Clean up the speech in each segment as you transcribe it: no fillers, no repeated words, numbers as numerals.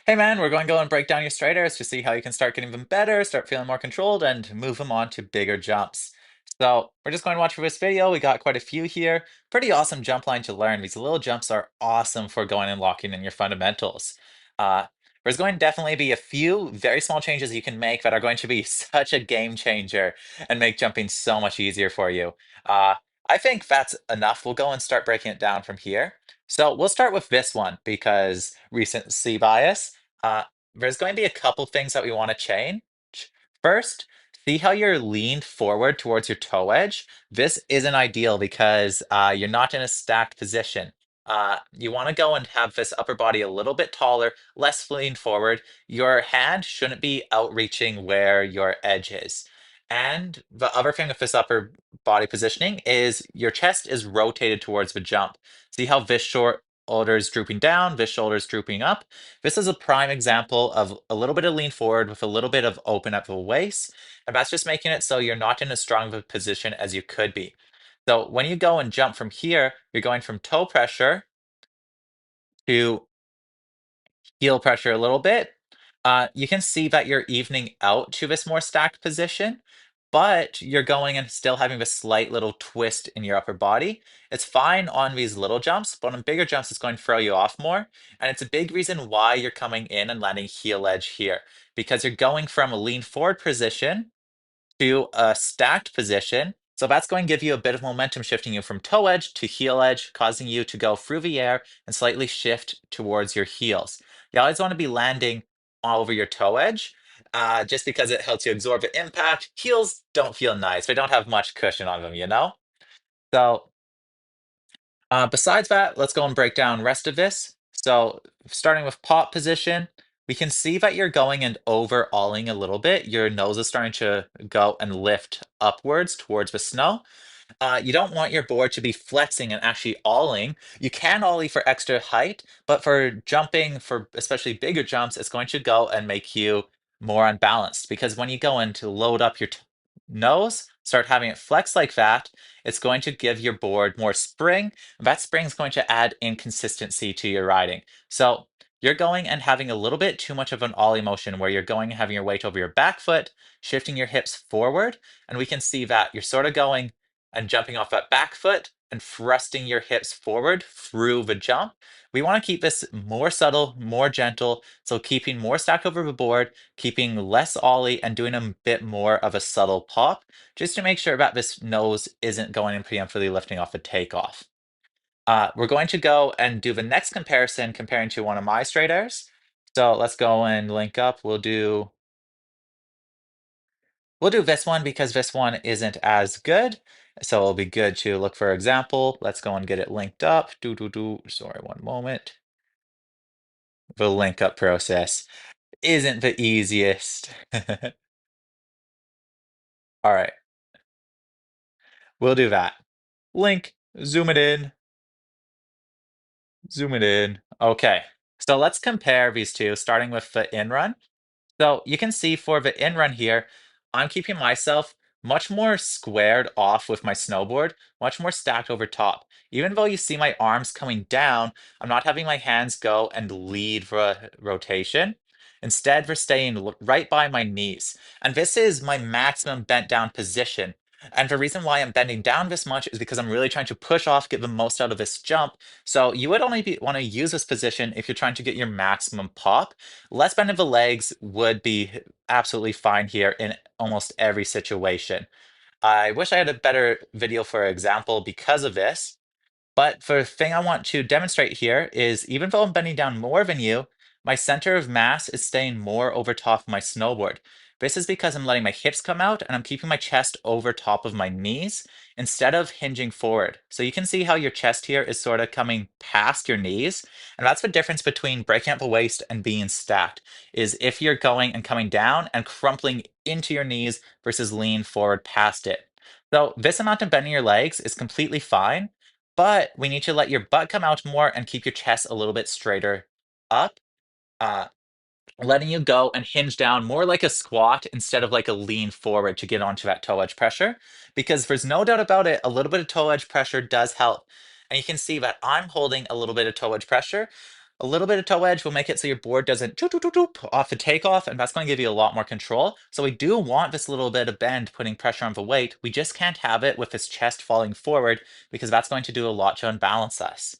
Hey man, we're going to go and break down your striders to see how you can start getting them better, start feeling more controlled, and move them on to bigger jumps. So we're just going to watch for this video. We got quite a few here. Pretty awesome jump line to learn. These little jumps are awesome for going and locking in your fundamentals. Uh, there's going to definitely be a few very small changes you can make that are going to be such a game changer and make jumping so much easier for you. Uh, I think that's enough. We'll go and start breaking it down from here. So we'll start with this one because recency bias. Uh, there's going to be a couple things that we want to change. First, see how you're leaned forward towards your toe edge. This isn't ideal because you're not in a stacked position. You want to go and have this upper body a little bit taller, less leaned forward. Your hand shouldn't be outreaching where your edge is. And the other thing with this upper body positioning is your chest is rotated towards the jump. See how this shoulder is drooping down, this shoulder is drooping up. This is a prime example of a little bit of lean forward with a little bit of open at the waist, and that's just making it so you're not in as strong of a position as you could be. So when you go and jump from here, you're going from toe pressure to heel pressure a little bit. You can see that you're evening out to this more stacked position, but you're going and still having this slight little twist in your upper body. It's fine on these little jumps, but on bigger jumps, it's going to throw you off more. And it's a big reason why you're coming in and landing heel edge here, because you're going from a lean forward position to a stacked position. So that's going to give you a bit of momentum shifting you from toe edge to heel edge, causing you to go through the air and slightly shift towards your heels. You always want to be landing all over your toe edge, just because it helps you absorb the impact. Heels don't feel nice. They don't have much cushion on them, you know? So besides that, let's go and break down rest of this. So starting with pop position, we can see that you're going and overalling a little bit. Your nose is starting to go and lift upwards towards the snow. You don't want your board to be flexing and actually awling. You can ollie for extra height, but for jumping, for especially bigger jumps, it's going to go and make you more unbalanced because when you go in to load up your nose, start having it flex like that, it's going to give your board more spring. That spring is going to add inconsistency to your riding. So you're going and having a little bit too much of an ollie motion where you're going and having your weight over your back foot, shifting your hips forward, and we can see that you're sort of going and jumping off that back foot and thrusting your hips forward through the jump. We want to keep this more subtle, more gentle, so keeping more stacked over the board, keeping less ollie, and doing a bit more of a subtle pop, just to make sure that this nose isn't going and preemptively lifting off the takeoff. We're going to go and do the next comparison comparing to one of my straight airs. So let's go and link up. We'll do this one because this one isn't as good. So it'll be good to look for example. Let's go and get it linked up. Sorry, one moment. The link up process isn't the easiest. All right, we'll do that. Link, zoom it in, zoom it in. Okay, so let's compare these two, starting with the in run. So you can see for the in run here, I'm keeping myself much more squared off with my snowboard, much more stacked over top. Even though you see my arms coming down, I'm not having my hands go and lead the rotation. Instead, they're staying right by my knees. And this is my maximum bent down position. And the reason why I'm bending down this much is because I'm really trying to push off, get the most out of this jump. So you would only want to use this position if you're trying to get your maximum pop. Less bend of the legs would be absolutely fine here in almost every situation. I wish I had a better video for example because of this, but for the thing I want to demonstrate here is even though I'm bending down more than you, my center of mass is staying more over top of my snowboard. This is because I'm letting my hips come out and I'm keeping my chest over top of my knees instead of hinging forward. So you can see how your chest here is sort of coming past your knees. And that's the difference between breaking up the waist and being stacked, is if you're going and coming down and crumpling into your knees versus lean forward past it. So this amount of bending your legs is completely fine, but we need to let your butt come out more and keep your chest a little bit straighter up, uh, letting you go and hinge down more like a squat instead of like a lean forward to get onto that toe edge pressure. Because there's no doubt about it, a little bit of toe edge pressure does help. And you can see that I'm holding a little bit of toe edge pressure. A little bit of toe edge will make it so your board doesn't choop, choop, choop, choop off the takeoff, and that's going to give you a lot more control. So we do want this little bit of bend putting pressure on the weight. We just can't have it with his chest falling forward because that's going to do a lot to unbalance us.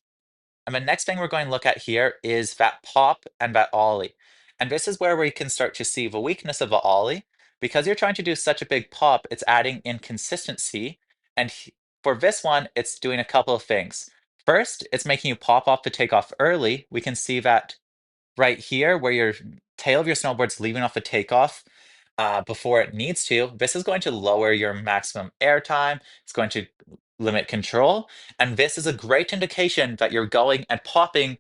And the next thing we're going to look at here is that pop and that ollie. And this is where we can start to see the weakness of the ollie. Because you're trying to do such a big pop, it's adding inconsistency. And for this one, it's doing a couple of things. First, it's making you pop off the takeoff early. We can see that right here where your tail of your snowboard's leaving off the takeoff before it needs to. This is going to lower your maximum air time. It's going to limit control. And this is a great indication that you're going and popping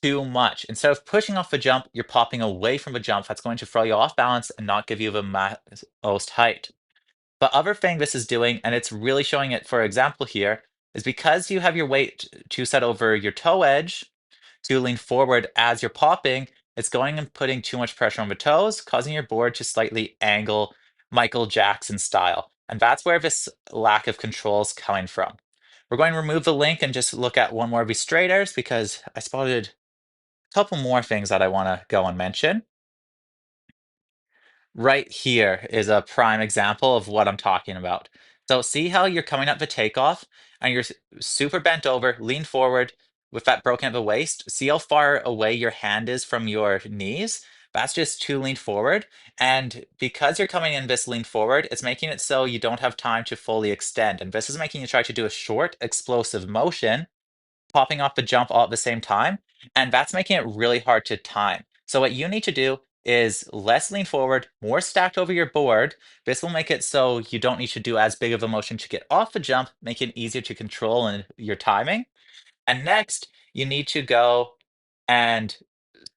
too much. Instead of pushing off the jump, you're popping away from the jump. That's going to throw you off balance and not give you the most height. The other thing this is doing, and it's really showing it for example here, is because you have your weight to set over your toe edge, to lean forward as you're popping, it's going and putting too much pressure on the toes, causing your board to slightly angle Michael Jackson style. And that's where this lack of control is coming from. We're going to remove the link and just look at one more of these straight airs because I spotted a couple more things that I want to go and mention. Right here is a prime example of what I'm talking about. So see how you're coming up the takeoff and you're super bent over, lean forward with that broken at the waist. See how far away your hand is from your knees? That's just too lean forward. And because you're coming in this lean forward, it's making it so you don't have time to fully extend. And this is making you try to do a short, explosive motion popping off the jump all at the same time, and that's making it really hard to time. So what you need to do is less lean forward, more stacked over your board. This will make it so you don't need to do as big of a motion to get off the jump, make it easier to control in your timing. And next, you need to go and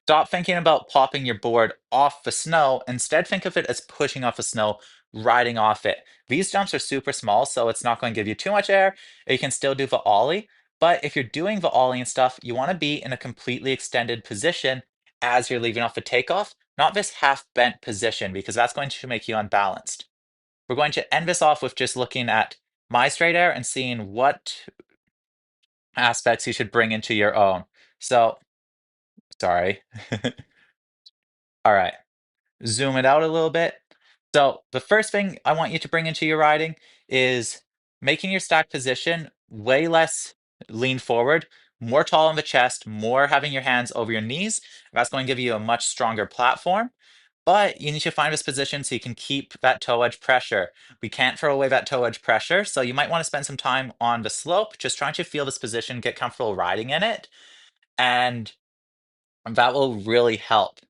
stop thinking about popping your board off the snow. Instead, think of it as pushing off the snow, riding off it. These jumps are super small, so it's not going to give you too much air. You can still do the ollie. But if you're doing the ollie and stuff, you want to be in a completely extended position as you're leaving off the takeoff, not this half bent position, because that's going to make you unbalanced. We're going to end this off with just looking at my straight air and seeing what aspects you should bring into your own. So, sorry. All right. Zoom it out a little bit. So the first thing I want you to bring into your riding is making your stack position way less lean forward, more tall on the chest, more having your hands over your knees. That's going to give you a much stronger platform. But you need to find this position so you can keep that toe edge pressure. We can't throw away that toe edge pressure, so you might want to spend some time on the slope, just trying to feel this position, get comfortable riding in it, and that will really help.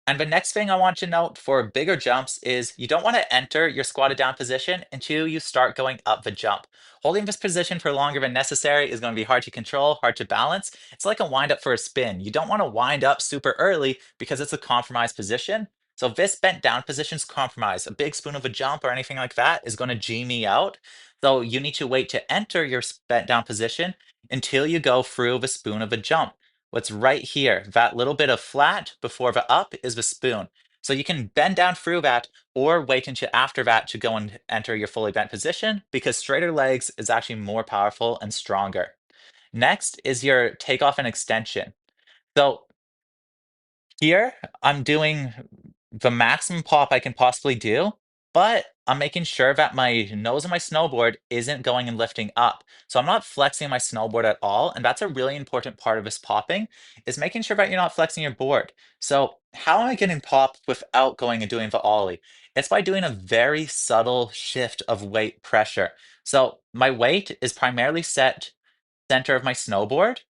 And the next thing I want you to note for bigger jumps is you don't want to enter your squatted down position until you start going up the jump. Holding this position for longer than necessary is going to be hard to control, hard to balance. It's like a wind up for a spin. You don't want to wind up super early because it's a compromised position. So this bent down position's compromised. A big spoon of a jump or anything like that is going to G me out. So you need to wait to enter your bent down position until you go through the spoon of a jump. What's right here, that little bit of flat before the up is the spoon. So you can bend down through that or wait until after that to go and enter your fully bent position because straighter legs is actually more powerful and stronger. Next is your takeoff and extension. So here, I'm doing the maximum pop I can possibly do, but I'm making sure that my nose of my snowboard isn't going and lifting up. So I'm not flexing my snowboard at all, and that's a really important part of this popping, is making sure that you're not flexing your board. So how am I getting pop without going and doing the ollie? It's by doing a very subtle shift of weight pressure. So my weight is primarily set center of my snowboard,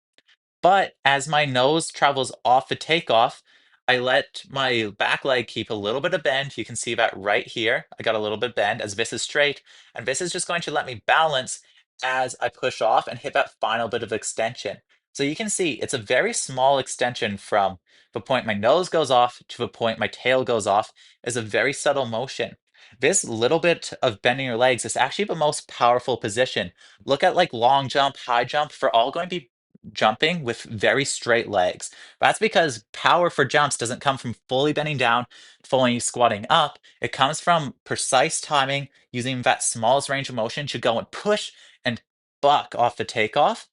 but as my nose travels off the takeoff, I let my back leg keep a little bit of bend. You can see that right here. I got a little bit bend as this is straight, and this is just going to let me balance as I push off and hit that final bit of extension. So you can see it's a very small extension from the point my nose goes off to the point my tail goes off is a very subtle motion. This little bit of bending your legs is actually the most powerful position. Look at like long jump, high jump, for all going to be jumping with very straight legs. That's because power for jumps doesn't come from fully bending down, fully squatting up. It comes from precise timing, using that smallest range of motion to go and push and buck off the takeoff.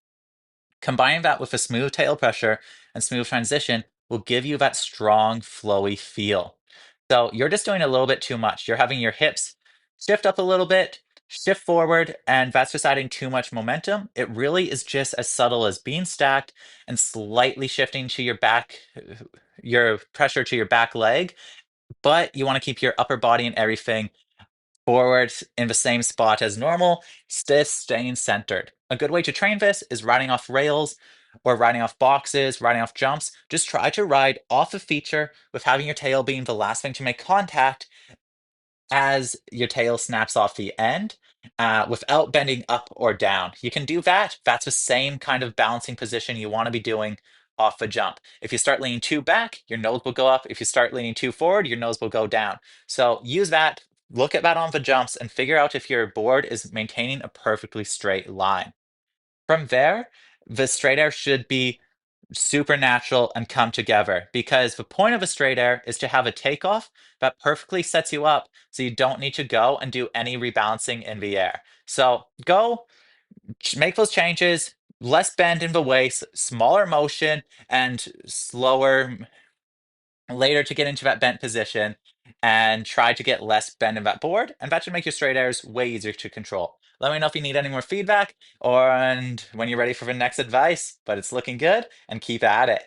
Combining that with a smooth tail pressure and smooth transition will give you that strong, flowy feel. So you're just doing a little bit too much. You're having your hips shift up a little bit, shift forward, and that's just adding too much momentum. It really is just as subtle as being stacked and slightly shifting to your back, your pressure to your back leg, but you want to keep your upper body and everything forward in the same spot as normal, still staying centered. A good way to train this is riding off rails or riding off boxes, riding off jumps. Just try to ride off a feature with having your tail being the last thing to make contact as your tail snaps off the end without bending up or down. You can do that. That's the same kind of balancing position you want to be doing off a jump. If you start leaning too back, your nose will go up. If you start leaning too forward, your nose will go down. So use that, look at that on the jumps, and figure out if your board is maintaining a perfectly straight line. From there, the straight air should be supernatural and come together because the point of a straight air is to have a takeoff that perfectly sets you up so you don't need to go and do any rebalancing in the air. So go make those changes, less bend in the waist, smaller motion, and slower later to get into that bent position and try to get less bend in that board. And that should make your straight airs way easier to control. Let me know if you need any more feedback or and when you're ready for the next advice, but it's looking good and keep at it.